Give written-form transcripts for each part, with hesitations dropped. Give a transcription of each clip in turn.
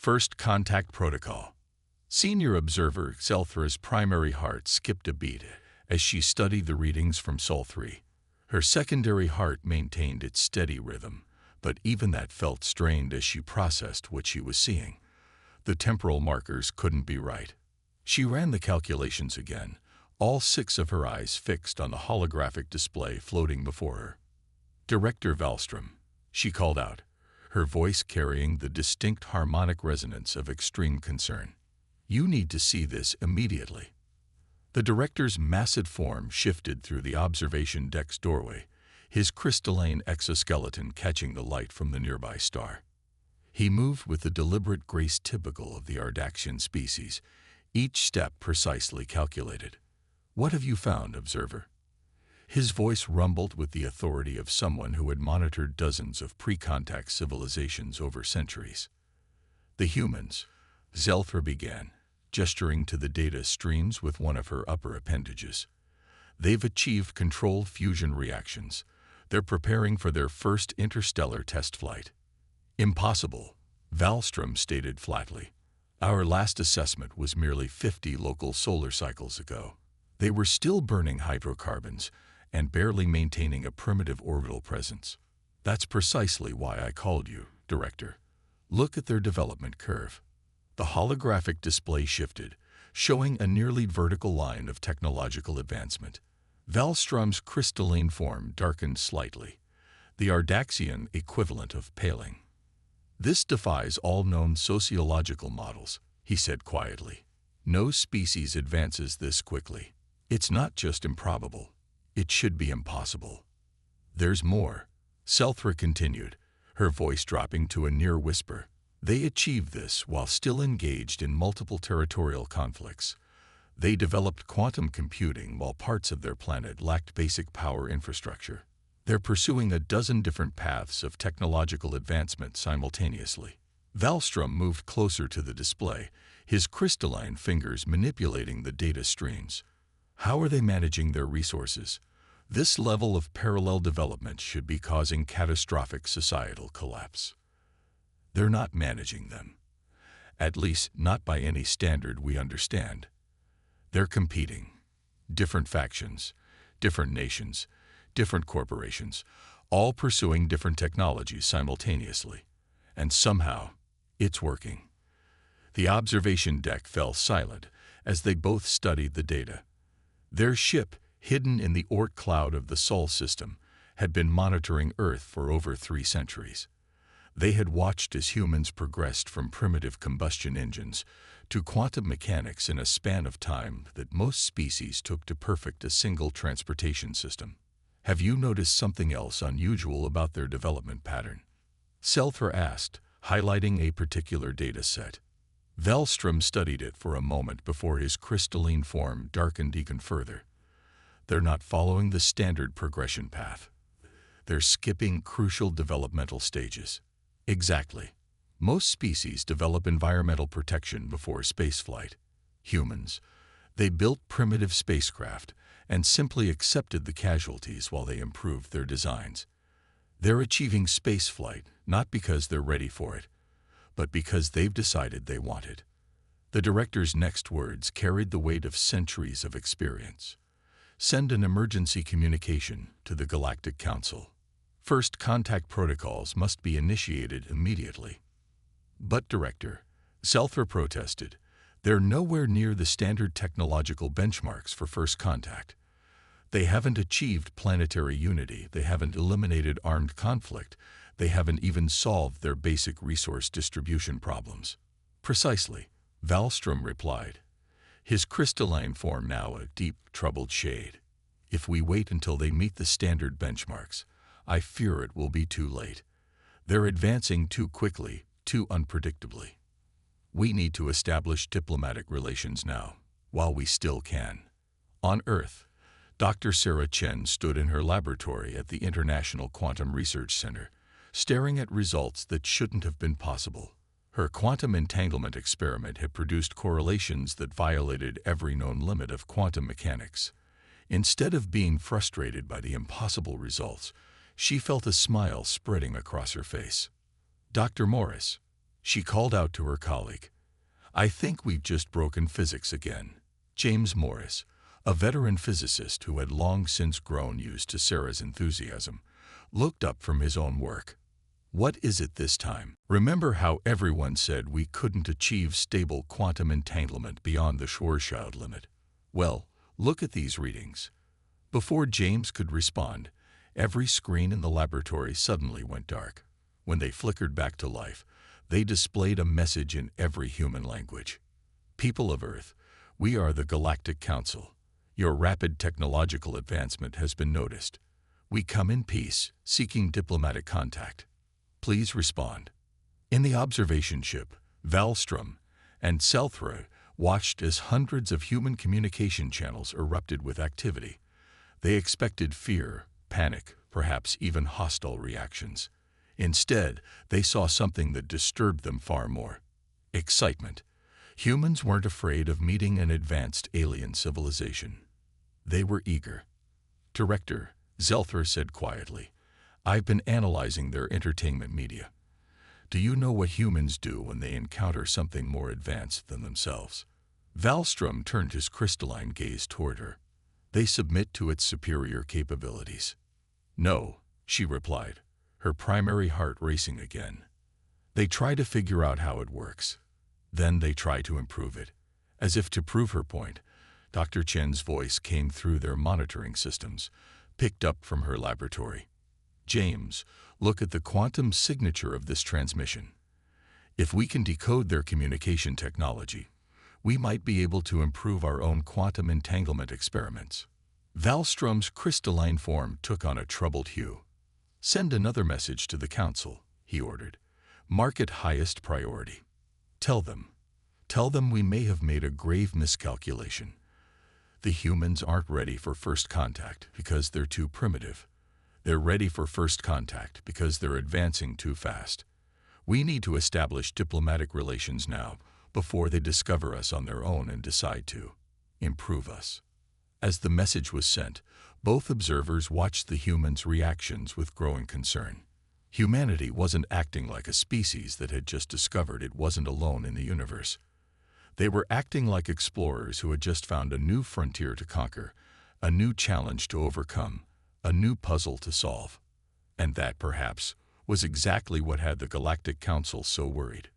First Contact Protocol. Senior observer Selthra's primary heart skipped a beat as she studied the readings from Sol 3. Her secondary heart maintained its steady rhythm, but even that felt strained as she processed what she was seeing. The temporal markers couldn't be right. She ran the calculations again, all 6 of her eyes fixed on the holographic display floating before her. "Director Wallström," she called out, her voice carrying the distinct harmonic resonance of extreme concern. "You need to see this immediately." The director's massive form shifted through the observation deck's doorway, his crystalline exoskeleton catching the light from the nearby star. He moved with the deliberate grace typical of the Ardaxian species, each step precisely calculated. "What have you found, observer?" His voice rumbled with the authority of someone who had monitored dozens of pre-contact civilizations over centuries. "The humans," Zelthra began, gesturing to the data streams with one of her upper appendages. "They've achieved controlled fusion reactions. They're preparing for their first interstellar test flight." "Impossible," Wallström stated flatly. "Our last assessment was merely 50 local solar cycles ago. They were still burning hydrocarbons and barely maintaining a primitive orbital presence. That's precisely why I called you, Director. Look at their development curve." The holographic display shifted, showing a nearly vertical line of technological advancement. Wallström's crystalline form darkened slightly, the Ardaxian equivalent of paling. "This defies all known sociological models," he said quietly. "No species advances this quickly. It's not just improbable, it should be impossible." "There's more," Selthra continued, her voice dropping to a near whisper. "They achieved this while still engaged in multiple territorial conflicts. They developed quantum computing while parts of their planet lacked basic power infrastructure. They're pursuing a dozen different paths of technological advancement simultaneously." Wallström moved closer to the display, his crystalline fingers manipulating the data streams. "How are they managing their resources? This level of parallel development should be causing catastrophic societal collapse." "They're not managing them. At least not by any standard we understand. They're competing. Different factions, different nations, different corporations, all pursuing different technologies simultaneously. And somehow, it's working." The observation deck fell silent as they both studied the data. Their ship, hidden in the Oort cloud of the Sol system, had been monitoring Earth for over 3 centuries. They had watched as humans progressed from primitive combustion engines to quantum mechanics in a span of time that most species took to perfect a single transportation system. "Have you noticed something else unusual about their development pattern?" Selthra asked, highlighting a particular data set. Wallström studied it for a moment before his crystalline form darkened even further. "They're not following the standard progression path. They're skipping crucial developmental stages." "Exactly. Most species develop environmental protection before spaceflight. Humans, they built primitive spacecraft and simply accepted the casualties while they improved their designs. They're achieving spaceflight not because they're ready for it, but because they've decided they want it." The director's next words carried the weight of centuries of experience. "Send an emergency communication to the Galactic Council. First contact protocols must be initiated immediately." "But, Director," Selthra protested, "they're nowhere near the standard technological benchmarks for first contact. They haven't achieved planetary unity, they haven't eliminated armed conflict, they haven't even solved their basic resource distribution problems." "Precisely," Wallström replied, his crystalline form now a deep, troubled shade. "If we wait until they meet the standard benchmarks, I fear it will be too late. They're advancing too quickly, too unpredictably. We need to establish diplomatic relations now, while we still can." On Earth, Dr. Sarah Chen stood in her laboratory at the International Quantum Research Center, staring at results that shouldn't have been possible. Her quantum entanglement experiment had produced correlations that violated every known limit of quantum mechanics. Instead of being frustrated by the impossible results, she felt a smile spreading across her face. "Dr. Morris," She called out to her colleague, "I think we've just broken physics again." James Morris, a veteran physicist who had long since grown used to Sarah's enthusiasm, looked up from his own work. "What is it this time? Remember how everyone said we couldn't achieve stable quantum entanglement beyond the Schwarzschild limit? Well, look at these readings." Before James could respond, every screen in the laboratory suddenly went dark. When they flickered back to life, they displayed a message in every human language. "People of Earth, we are the Galactic Council. Your rapid technological advancement has been noticed. We come in peace, seeking diplomatic contact. Please respond." In the observation ship, Wallström and Selthra watched as hundreds of human communication channels erupted with activity. They expected fear, panic, perhaps even hostile reactions. Instead, they saw something that disturbed them far more: excitement. Humans weren't afraid of meeting an advanced alien civilization. They were eager. "Director," Zelthra said quietly, "I've been analyzing their entertainment media. Do you know what humans do when they encounter something more advanced than themselves?" Wallström turned his crystalline gaze toward her. "They submit to its superior capabilities." "No," she replied, her primary heart racing again. "They try to figure out how it works. Then they try to improve it." As if to prove her point, Dr. Chen's voice came through their monitoring systems, picked up from her laboratory. "James, look at the quantum signature of this transmission. If we can decode their communication technology, we might be able to improve our own quantum entanglement experiments." Wallström's crystalline form took on a troubled hue. "Send another message to the Council," he ordered. "Mark it highest priority. Tell them we may have made a grave miscalculation. The humans aren't ready for first contact because they're too primitive. They're ready for first contact because they're advancing too fast. We need to establish diplomatic relations now before they discover us on their own and decide to improve us." As the message was sent, both observers watched the humans' reactions with growing concern. Humanity wasn't acting like a species that had just discovered it wasn't alone in the universe. They were acting like explorers who had just found a new frontier to conquer, a new challenge to overcome, a new puzzle to solve. And that, perhaps, was exactly what had the Galactic Council so worried.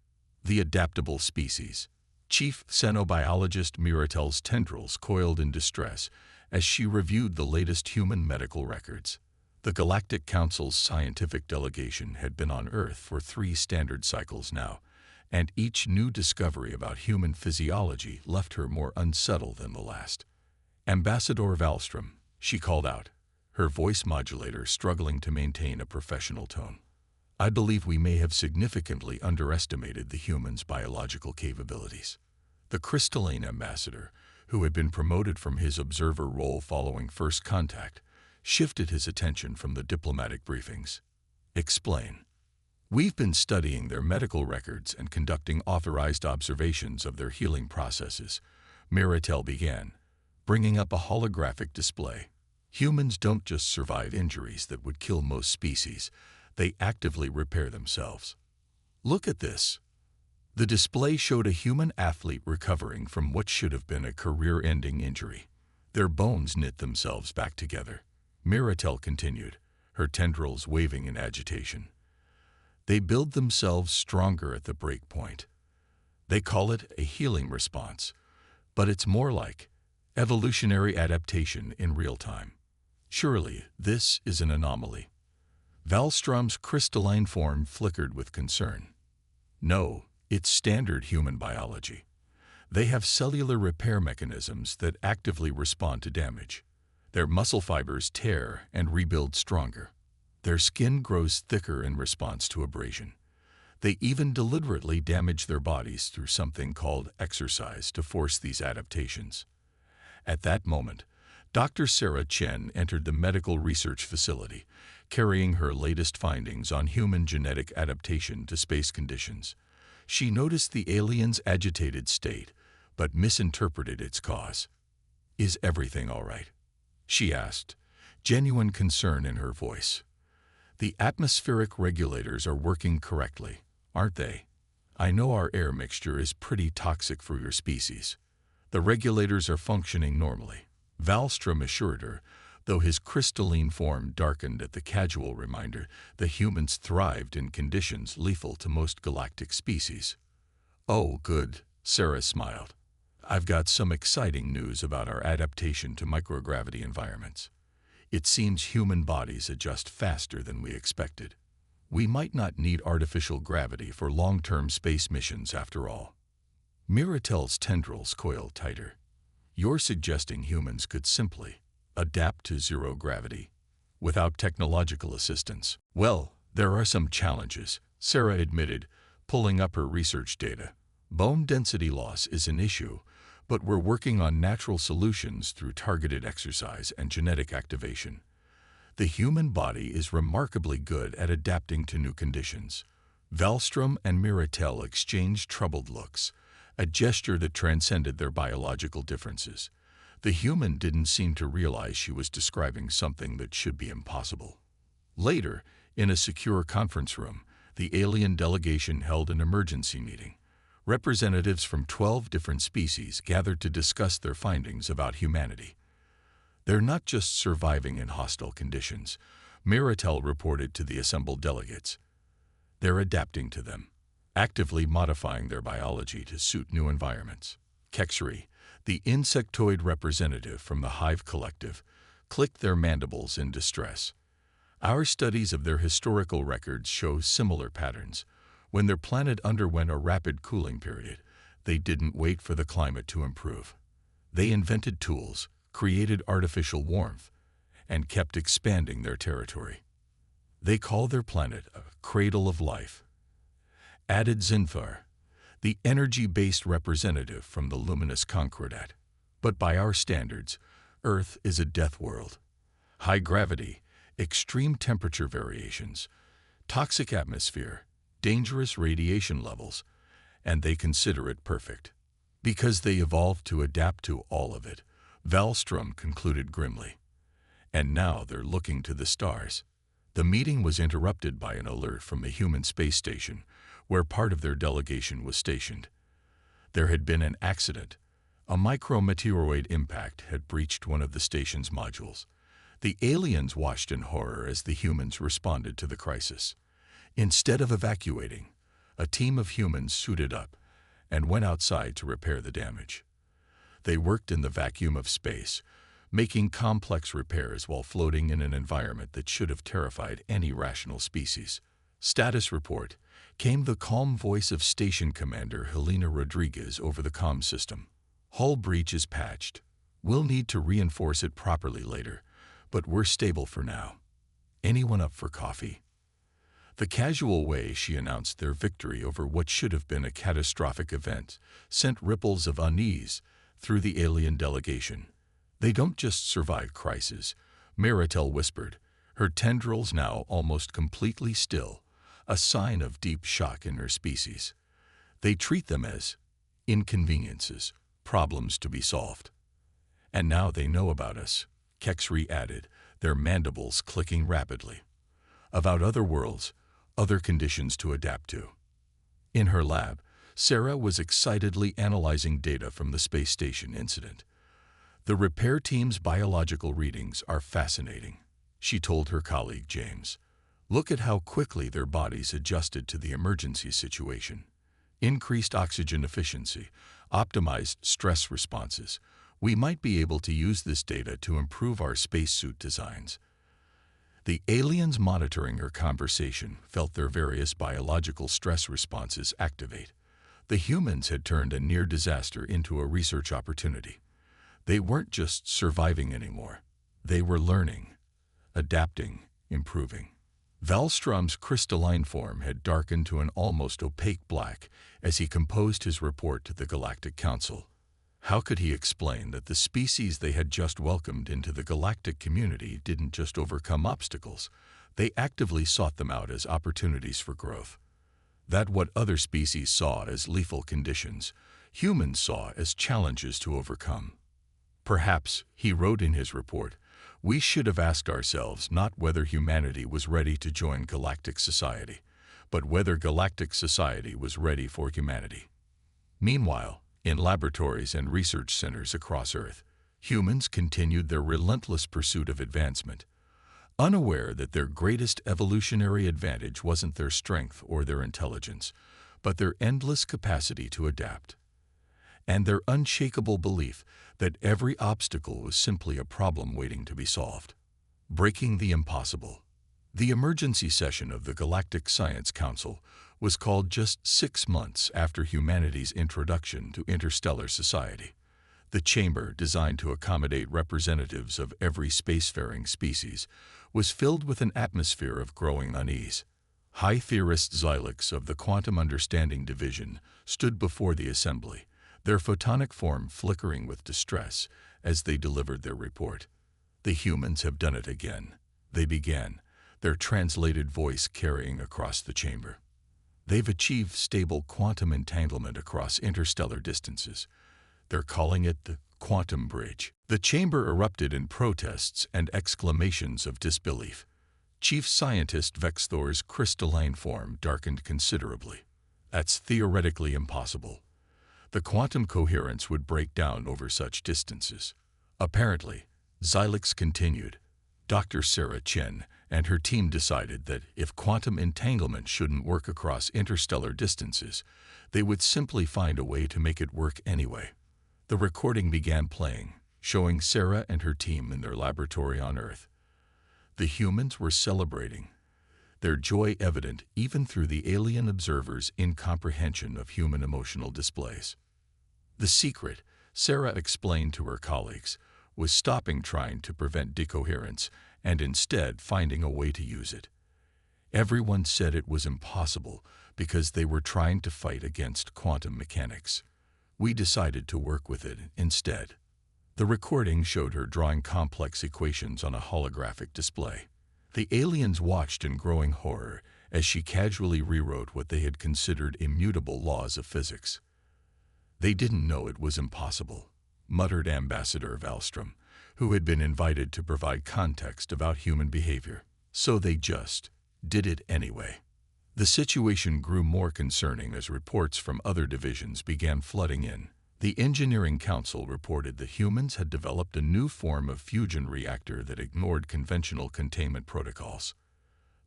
The adaptable species. Chief xenobiologist Miratel's tendrils coiled in distress as she reviewed the latest human medical records. The Galactic Council's scientific delegation had been on Earth for 3 standard cycles now, and each new discovery about human physiology left her more unsettled than the last. "Ambassador Wallström," she called out, her voice modulator struggling to maintain a professional tone. "I believe we may have significantly underestimated the humans' biological capabilities." The crystalline ambassador, who had been promoted from his observer role following first contact, shifted his attention from the diplomatic briefings. "Explain." "We've been studying their medical records and conducting authorized observations of their healing processes," Miratel began, bringing up a holographic display. "Humans don't just survive injuries that would kill most species, they actively repair themselves. Look at this." The display showed a human athlete recovering from what should have been a career-ending injury. Their bones knit themselves back together. Miratel continued, her tendrils waving in agitation. "They build themselves stronger at the break point. They call it a healing response, but it's more like evolutionary adaptation in real time. Surely this is an anomaly." Wallström's crystalline form flickered with concern. "No, it's standard human biology. They have cellular repair mechanisms that actively respond to damage. Their muscle fibers tear and rebuild stronger. Their skin grows thicker in response to abrasion. They even deliberately damage their bodies through something called exercise to force these adaptations." At that moment, Dr. Sarah Chen entered the medical research facility, carrying her latest findings on human genetic adaptation to space conditions. She noticed the alien's agitated state, but misinterpreted its cause. "Is everything all right?" she asked, genuine concern in her voice. "The atmospheric regulators are working correctly, aren't they? I know our air mixture is pretty toxic for your species. The regulators are functioning normally, Wallström assured her, though his crystalline form darkened at the casual reminder the humans thrived in conditions lethal to most galactic species. Oh, good, Sarah smiled. I've got some exciting news about our adaptation to microgravity environments. It seems human bodies adjust faster than we expected. We might not need artificial gravity for long-term space missions after all. Miratel's tendrils coiled tighter. You're suggesting humans could simply adapt to zero gravity without technological assistance? Well, there are some challenges, Sarah admitted, pulling up her research data. Bone density loss is an issue, but we're working on natural solutions through targeted exercise and genetic activation. The human body is remarkably good at adapting to new conditions. Wallström and Miratel exchanged troubled looks, a gesture that transcended their biological differences. The human didn't seem to realize she was describing something that should be impossible. Later, in a secure conference room, the alien delegation held an emergency meeting. Representatives from 12 different species gathered to discuss their findings about humanity. They're not just surviving in hostile conditions, Miratel reported to the assembled delegates. They're adapting to them, actively modifying their biology to suit new environments. Kexri, the insectoid representative from the Hive Collective, clicked their mandibles in distress. Our studies of their historical records show similar patterns. When their planet underwent a rapid cooling period, they didn't wait for the climate to improve. They invented tools, created artificial warmth, and kept expanding their territory. They call their planet a cradle of life. Added Zinfar, the energy-based representative from the luminous Concordat. But by our standards, Earth is a death world. High gravity, extreme temperature variations, toxic atmosphere, dangerous radiation levels, and they consider it perfect. Because they evolved to adapt to all of it, Wallström concluded grimly. And now they're looking to the stars. The meeting was interrupted by an alert from the human space station, where part of their delegation was stationed. There had been an accident. A micrometeoroid impact had breached one of the station's modules. The aliens watched in horror as the humans responded to the crisis. Instead of evacuating, a team of humans suited up and went outside to repair the damage. They worked in the vacuum of space, making complex repairs while floating in an environment that should have terrified any rational species. Status report, came the calm voice of Station Commander Helena Rodriguez over the comm system. Hull breach is patched. We'll need to reinforce it properly later, but we're stable for now. Anyone up for coffee? The casual way she announced their victory over what should have been a catastrophic event sent ripples of unease through the alien delegation. They don't just survive crises, Miratel whispered, her tendrils now almost completely still, a sign of deep shock in her species. They treat them as inconveniences, problems to be solved. And now they know about us, Kexri added, their mandibles clicking rapidly. About other worlds, other conditions to adapt to. In her lab, Sarah was excitedly analyzing data from the space station incident. The repair team's biological readings are fascinating, she told her colleague James. Look at how quickly their bodies adjusted to the emergency situation. Increased oxygen efficiency, optimized stress responses. We might be able to use this data to improve our spacesuit designs. The aliens monitoring her conversation felt their various biological stress responses activate. The humans had turned a near disaster into a research opportunity. They weren't just surviving anymore. They were learning, adapting, improving. Wallström's crystalline form had darkened to an almost opaque black as he composed his report to the Galactic Council. How could he explain that the species they had just welcomed into the galactic community didn't just overcome obstacles, they actively sought them out as opportunities for growth? That what other species saw as lethal conditions, humans saw as challenges to overcome. Perhaps, he wrote in his report, we should have asked ourselves not whether humanity was ready to join galactic society, but whether galactic society was ready for humanity. Meanwhile, in laboratories and research centers across Earth, humans continued their relentless pursuit of advancement, unaware that their greatest evolutionary advantage wasn't their strength or their intelligence, but their endless capacity to adapt, and their unshakable belief that every obstacle was simply a problem waiting to be solved. Breaking the impossible. The emergency session of the Galactic Science Council was called just 6 months after humanity's introduction to interstellar society. The chamber, designed to accommodate representatives of every spacefaring species, was filled with an atmosphere of growing unease. High theorist Xylix of the Quantum Understanding Division stood before the assembly, their photonic form flickering with distress as they delivered their report. "The humans have done it again," they began, their translated voice carrying across the chamber. "They've achieved stable quantum entanglement across interstellar distances. They're calling it the quantum bridge." The chamber erupted in protests and exclamations of disbelief. Chief Scientist Vexthor's crystalline form darkened considerably. "That's theoretically impossible. The quantum coherence would break down over such distances." Apparently, Xylix continued, Dr. Sarah Chen and her team decided that if quantum entanglement shouldn't work across interstellar distances, they would simply find a way to make it work anyway. The recording began playing, showing Sarah and her team in their laboratory on Earth. The humans were celebrating, their joy evident even through the alien observers' incomprehension of human emotional displays. The secret, Sarah explained to her colleagues, was stopping trying to prevent decoherence and instead finding a way to use it. Everyone said it was impossible because they were trying to fight against quantum mechanics. We decided to work with it instead. The recording showed her drawing complex equations on a holographic display. The aliens watched in growing horror as she casually rewrote what they had considered immutable laws of physics. "They didn't know it was impossible," muttered Ambassador Valstrom, who had been invited to provide context about human behavior. "So they just did it anyway." The situation grew more concerning as reports from other divisions began flooding in. The Engineering Council reported that humans had developed a new form of fusion reactor that ignored conventional containment protocols.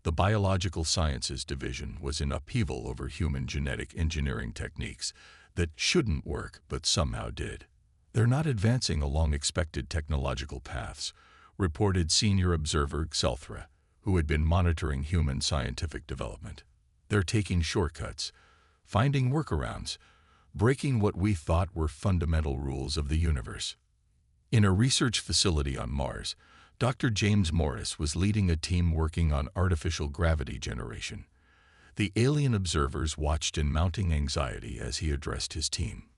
The Biological Sciences Division was in upheaval over human genetic engineering techniques that shouldn't work but somehow did. "They're not advancing along expected technological paths," reported Senior Observer Xelthra, who had been monitoring human scientific development. "They're taking shortcuts, finding workarounds, breaking what we thought were fundamental rules of the universe." In a research facility on Mars, Dr. James Morris was leading a team working on artificial gravity generation. The alien observers watched in mounting anxiety as he addressed his team.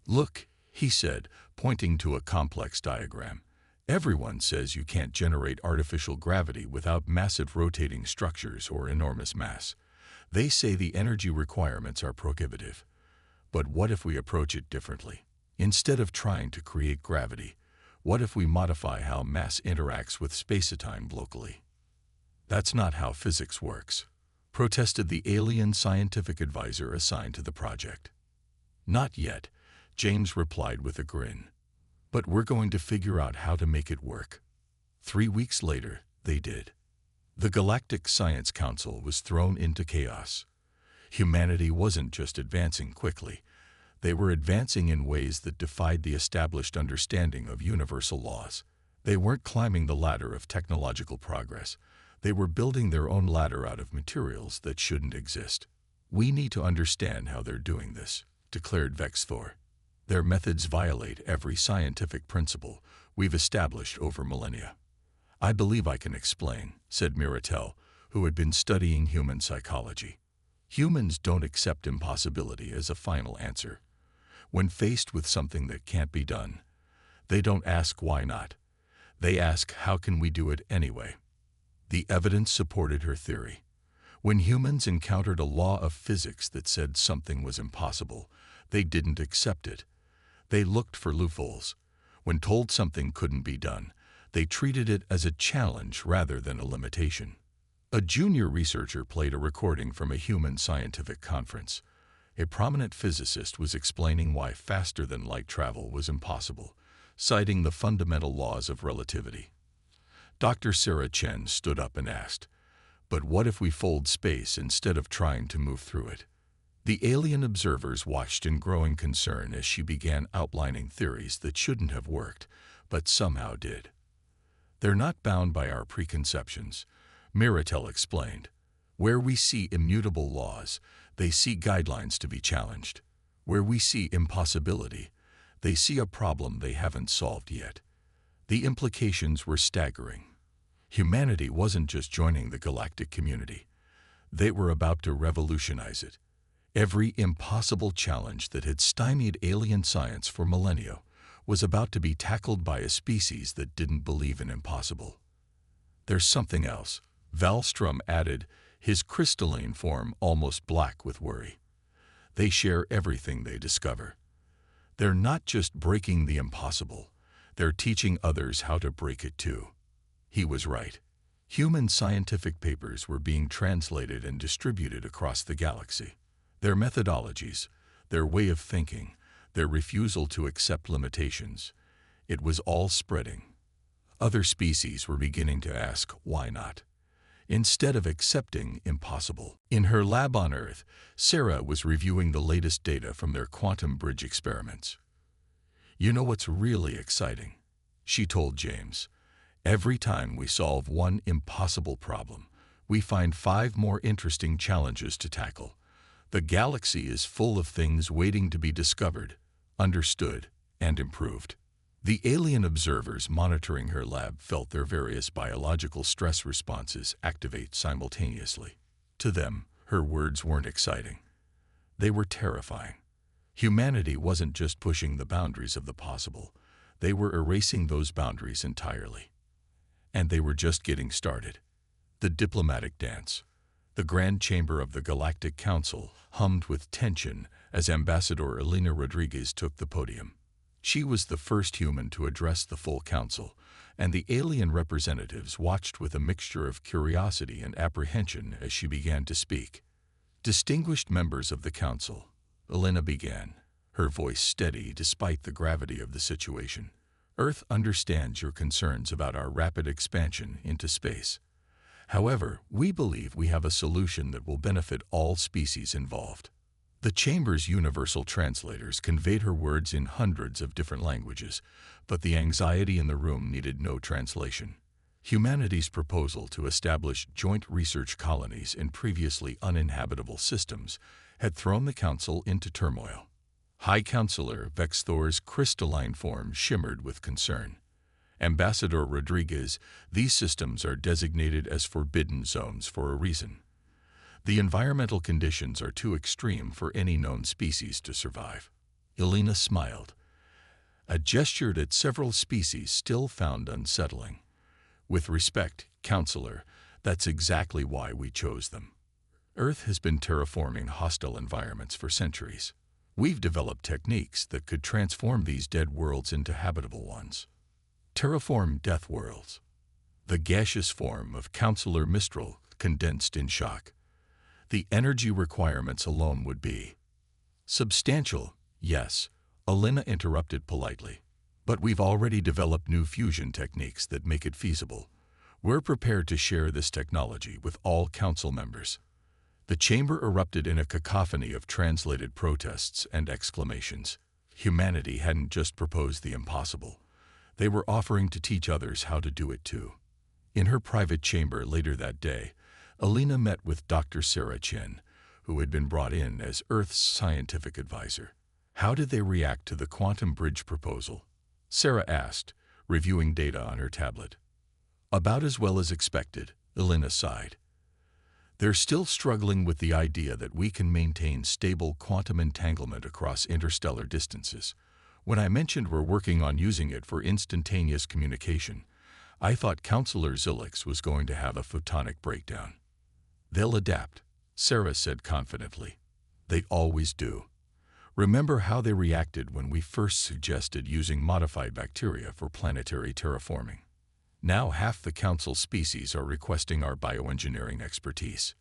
"Look," he said, pointing to a complex diagram. "Everyone says you can't generate artificial gravity without massive rotating structures or enormous mass. They say the energy requirements are prohibitive. But what if we approach it differently? Instead of trying to create gravity, what if we modify how mass interacts with spacetime locally?" "That's not how physics works," protested the alien scientific advisor assigned to the project. "Not yet," James replied with a grin. "But we're going to figure out how to make it work." 3 weeks later, they did. The Galactic Science Council was thrown into chaos. Humanity wasn't just advancing quickly. They were advancing in ways that defied the established understanding of universal laws. They weren't climbing the ladder of technological progress. They were building their own ladder out of materials that shouldn't exist. "We need to understand how they're doing this," declared Vexthor. "Their methods violate every scientific principle we've established over millennia." "I believe I can explain," said Miratel, who had been studying human psychology. "Humans don't accept impossibility as a final answer. When faced with something that can't be done, they don't ask why not. They ask how can we do it anyway." The evidence supported her theory. When humans encountered a law of physics that said something was impossible, they didn't accept it. They looked for loopholes. When told something couldn't be done, they treated it as a challenge rather than a limitation. A junior researcher played a recording from a human scientific conference. A prominent physicist was explaining why faster-than-light travel was impossible, citing the fundamental laws of relativity. Dr. Sarah Chen stood up and asked, "But what if we fold space instead of trying to move through it?" The alien observers watched in growing concern as she began outlining theories that shouldn't have worked, but somehow did. "They're not bound by our preconceptions," Miratel explained. "Where we see immutable laws, they see guidelines to be challenged. Where we see impossibility, they see a problem they haven't solved yet." The implications were staggering. Humanity wasn't just joining the galactic community. They were about to revolutionize it. Every impossible challenge that had stymied alien science for millennia was about to be tackled by a species that didn't believe in impossible. "There's something else," Wallström added, his crystalline form almost black with worry. "They share everything they discover. They're not just breaking the impossible, they're teaching others how to break it too." He was right. Human scientific papers were being translated and distributed across the galaxy. Their methodologies, their way of thinking, their refusal to accept limitations, it was all spreading. Other species were beginning to ask, why not? Instead of accepting impossible. In her lab on Earth, Sarah was reviewing the latest data from their quantum bridge experiments. "You know what's really exciting?" she told James. "Every time we solve one impossible problem, we find 5 more interesting challenges to tackle. The galaxy is full of things waiting to be discovered, understood, and improved." The alien observers monitoring her lab felt their various biological stress responses activate simultaneously. To them, her words weren't exciting. They were terrifying. Humanity wasn't just pushing the boundaries of the possible, they were erasing those boundaries entirely. And they were just getting started. The diplomatic dance. The Grand Chamber of the Galactic Council hummed with tension as Ambassador Elena Rodriguez took the podium. She was the first human to address the full council, and the alien representatives watched with a mixture of curiosity and apprehension as she began to speak. "Distinguished members of the council," Elena began, her voice steady despite the gravity of the situation. "Earth understands your concerns about our rapid expansion into space. However, we believe we have a solution that will benefit all species involved." The Chamber's universal translators conveyed her words in hundreds of different languages, but the anxiety in the room needed no translation. Humanity's proposal to establish joint research colonies in previously uninhabitable systems had thrown the Council into turmoil. High Counselor Vexthor's crystalline form shimmered with concern. "Ambassador Rodriguez, these systems are designated as forbidden zones for a reason. The environmental conditions are too extreme for any known species to survive." Elena smiled, a gesture that several species still found unsettling. "With respect, Counselor, that's exactly why we chose them. Earth has been terraforming hostile environments for centuries. We've developed techniques that could transform these dead worlds into habitable ones. Terraform Deathworlds." The gaseous form of Counselor Mistral condensed in shock. "The energy requirements alone would be substantial." "Yes," Elena interrupted politely. "But we've already developed new fusion techniques that make it feasible. We're prepared to share this technology with all council members." The chamber erupted in a cacophony of translated protests and exclamations. Humanity hadn't just proposed the impossible. They were offering to teach others how to do it too. In her private chamber later that day, Elena met with Dr. Sarah Chen, who had been brought in as Earth's scientific advisor. "How did they react to the quantum bridge proposal?" Sarah asked, reviewing data on her tablet. "About as well as expected," Elena sighed. "They're still struggling with the idea that we can maintain stable quantum entanglement across interstellar distances. When I mentioned we're working on using it for instantaneous communication, I thought Counselor Zilix was going to have a photonic breakdown." "They'll adapt," Sarah said confidently. "They always do. Remember how they reacted when we first suggested using modified bacteria for planetary terraforming." Now half the council species are requesting our bioengineering expertise.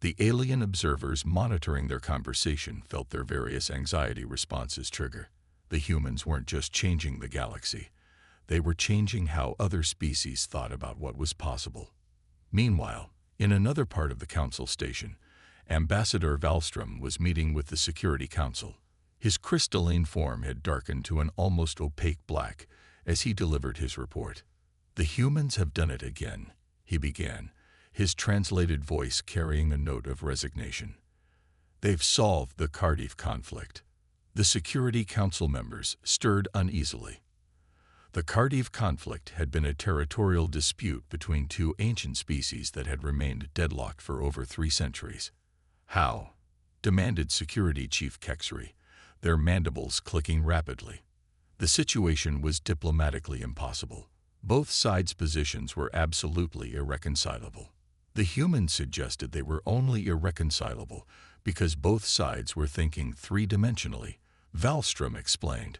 The alien observers monitoring their conversation felt their various anxiety responses trigger. The humans weren't just changing the galaxy. They were changing how other species thought about what was possible. Meanwhile, in another part of the council station, Ambassador Wallström was meeting with the Security Council. His crystalline form had darkened to an almost opaque black as he delivered his report. "The humans have done it again," he began, his translated voice carrying a note of resignation. "They've solved the Cardiff conflict." The Security Council members stirred uneasily. The Cardiff conflict had been a territorial dispute between two ancient species that had remained deadlocked for over 3 centuries. "How?" demanded Security Chief Kexry, their mandibles clicking rapidly. The situation was diplomatically impossible. Both sides' positions were absolutely irreconcilable. The humans suggested they were only irreconcilable because both sides were thinking 3-dimensionally, Wallström explained.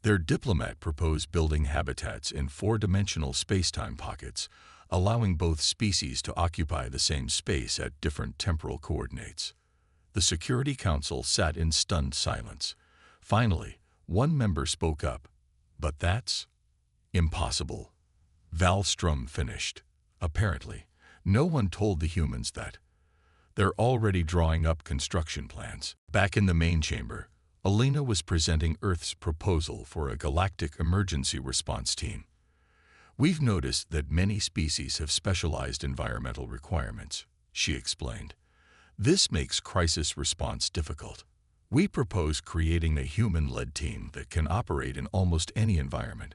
Their diplomat proposed building habitats in 4-dimensional spacetime pockets, allowing both species to occupy the same space at different temporal coordinates. The Security Council sat in stunned silence. Finally, one member spoke up. "But that's impossible," Wallström finished. "Apparently, no one told the humans that. They're already drawing up construction plans." Back in the main chamber, Alina was presenting Earth's proposal for a galactic emergency response team. "We've noticed that many species have specialized environmental requirements," she explained. "This makes crisis response difficult. We propose creating a human-led team that can operate in almost any environment,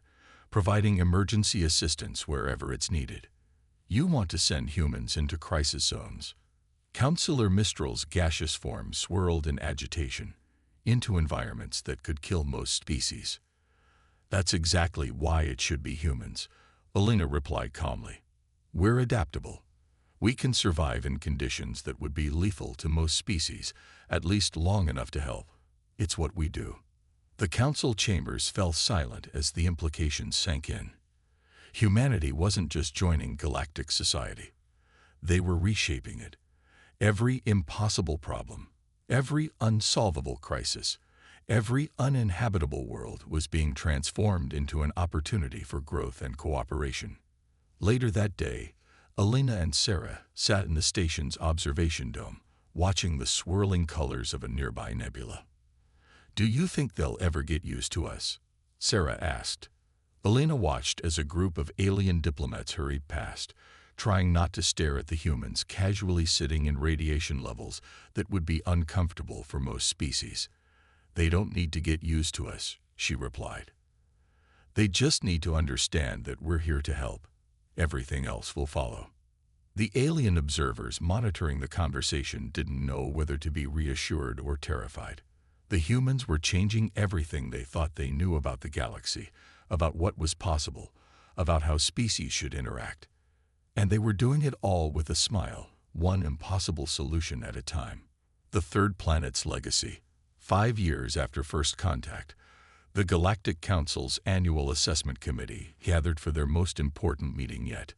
providing emergency assistance wherever it's needed. You want to send humans into crisis zones." Councillor Mistral's gaseous form swirled in agitation, into environments that could kill most species. "That's exactly why it should be humans," Alina replied calmly. "We're adaptable. We can survive in conditions that would be lethal to most species, at least long enough to help. It's what we do." The council chambers fell silent as the implications sank in. Humanity wasn't just joining galactic society. They were reshaping it. Every impossible problem, every unsolvable crisis, every uninhabitable world was being transformed into an opportunity for growth and cooperation. Later that day, Alina and Sarah sat in the station's observation dome, watching the swirling colors of a nearby nebula. "Do you think they'll ever get used to us?" Sarah asked. Alina watched as a group of alien diplomats hurried past, trying not to stare at the humans casually sitting in radiation levels that would be uncomfortable for most species. "They don't need to get used to us," she replied. "They just need to understand that we're here to help. Everything else will follow." The alien observers monitoring the conversation didn't know whether to be reassured or terrified. The humans were changing everything they thought they knew about the galaxy, about what was possible, about how species should interact. And they were doing it all with a smile, one impossible solution at a time. The third planet's legacy. 5 years after first contact, the Galactic Council's annual assessment committee gathered for their most important meeting yet.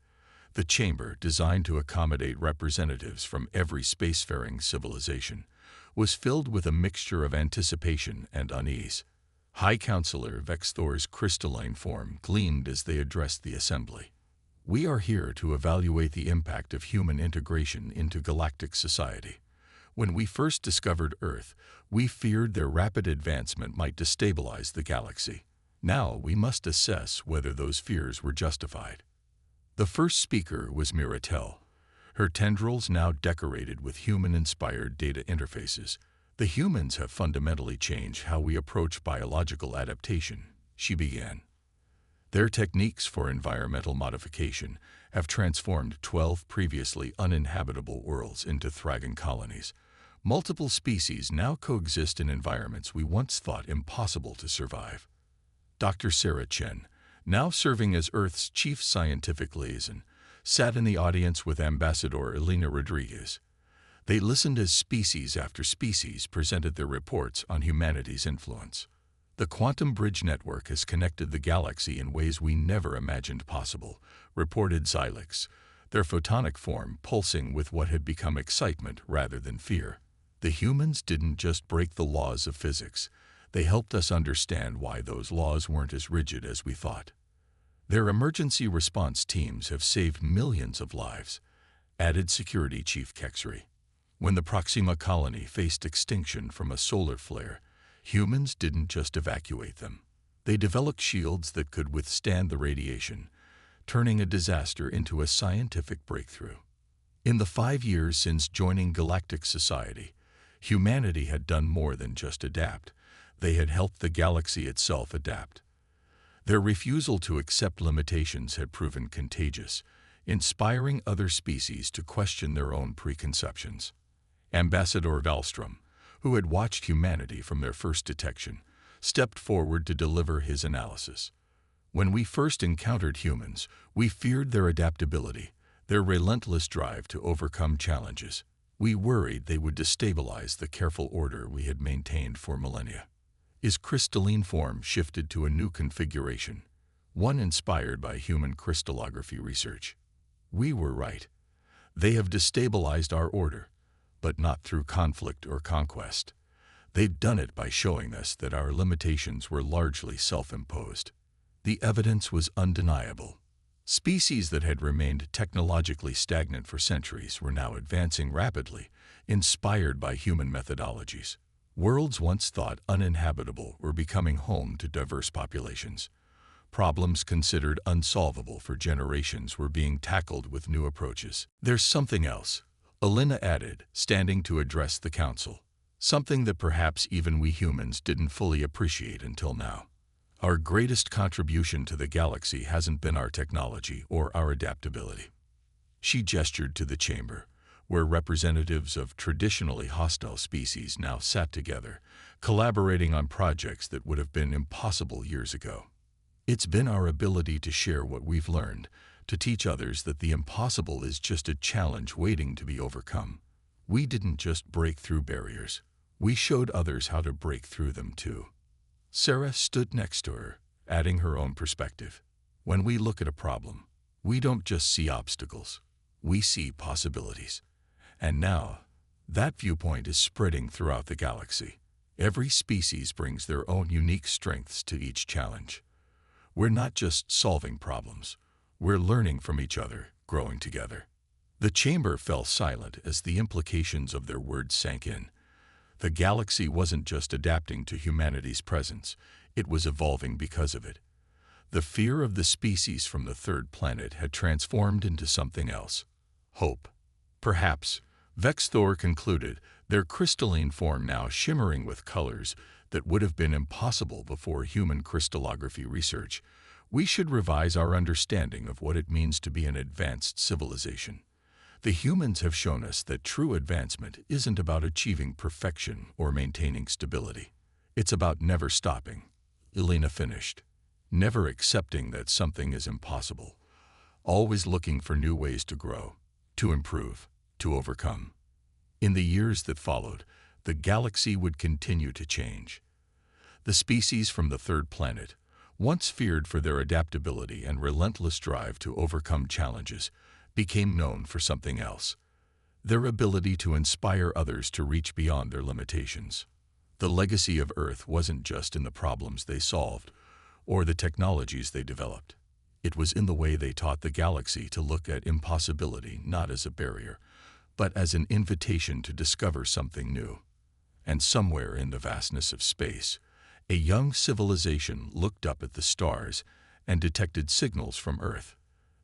The chamber, designed to accommodate representatives from every spacefaring civilization, was filled with a mixture of anticipation and unease. High Counselor Vexthor's crystalline form gleamed as they addressed the assembly. "We are here to evaluate the impact of human integration into galactic society. When we first discovered Earth, we feared their rapid advancement might destabilize the galaxy. Now we must assess whether those fears were justified." The first speaker was Miratel, her tendrils now decorated with human-inspired data interfaces. "The humans have fundamentally changed how we approach biological adaptation," she began. "Their techniques for environmental modification have transformed 12 previously uninhabitable worlds into thriving colonies. Multiple species now coexist in environments we once thought impossible to survive." Dr. Sarah Chen, now serving as Earth's chief scientific liaison, sat in the audience with Ambassador Elena Rodriguez. They listened as species after species presented their reports on humanity's influence. The quantum bridge network has connected the galaxy in ways we never imagined possible, reported Xylix, their photonic form pulsing with what had become excitement rather than fear. The humans didn't just break the laws of physics, they helped us understand why those laws weren't as rigid as we thought. Their emergency response teams have saved millions of lives, added Security Chief Kexry. When the Proxima colony faced extinction from a solar flare, humans didn't just evacuate them. They developed shields that could withstand the radiation, turning a disaster into a scientific breakthrough. In the 5 years since joining Galactic Society, humanity had done more than just adapt. They had helped the galaxy itself adapt. Their refusal to accept limitations had proven contagious, inspiring other species to question their own preconceptions. Ambassador Valstrom, who had watched humanity from their first detection, stepped forward to deliver his analysis. When we first encountered humans, we feared their adaptability, their relentless drive to overcome challenges. We worried they would destabilize the careful order we had maintained for millennia. His crystalline form shifted to a new configuration, one inspired by human crystallography research. We were right. They have destabilized our order, but not through conflict or conquest. They've done it by showing us that our limitations were largely self-imposed. The evidence was undeniable. Species that had remained technologically stagnant for centuries were now advancing rapidly, inspired by human methodologies. Worlds once thought uninhabitable were becoming home to diverse populations. Problems considered unsolvable for generations were being tackled with new approaches. There's something else, Alina added, standing to address the council. Something that perhaps even we humans didn't fully appreciate until now. Our greatest contribution to the galaxy hasn't been our technology or our adaptability. She gestured to the chamber, where representatives of traditionally hostile species now sat together, collaborating on projects that would have been impossible years ago. It's been our ability to share what we've learned, to teach others that the impossible is just a challenge waiting to be overcome. We didn't just break through barriers, we showed others how to break through them too. Sarah stood next to her, adding her own perspective. When we look at a problem, we don't just see obstacles, we see possibilities. And now, that viewpoint is spreading throughout the galaxy. Every species brings their own unique strengths to each challenge. We're not just solving problems, we're learning from each other, growing together. The chamber fell silent as the implications of their words sank in. The galaxy wasn't just adapting to humanity's presence, it was evolving because of it. The fear of the species from the third planet had transformed into something else. Hope. Perhaps, Vexthor concluded, their crystalline form now shimmering with colors that would have been impossible before human crystallography research. We should revise our understanding of what it means to be an advanced civilization. The humans have shown us that true advancement isn't about achieving perfection or maintaining stability. It's about never stopping. Elena finished. Never accepting that something is impossible. Always looking for new ways to grow, to improve, to overcome. In the years that followed, the galaxy would continue to change. The species from the third planet, once feared for their adaptability and relentless drive to overcome challenges, became known for something else. Their ability to inspire others to reach beyond their limitations. The legacy of Earth wasn't just in the problems they solved or the technologies they developed. It was in the way they taught the galaxy to look at impossibility not as a barrier, but as an invitation to discover something new. And somewhere in the vastness of space, a young civilization looked up at the stars and detected signals from Earth.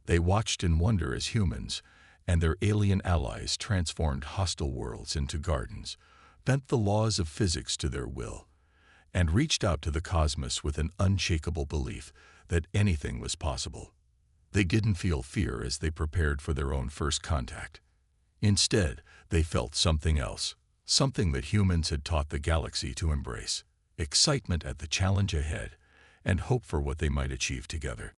They watched in wonder as humans and their alien allies transformed hostile worlds into gardens, bent the laws of physics to their will, and reached out to the cosmos with an unshakable belief that anything was possible. They didn't feel fear as they prepared for their own first contact. Instead, they felt something else, something that humans had taught the galaxy to embrace: excitement at the challenge ahead and hope for what they might achieve together.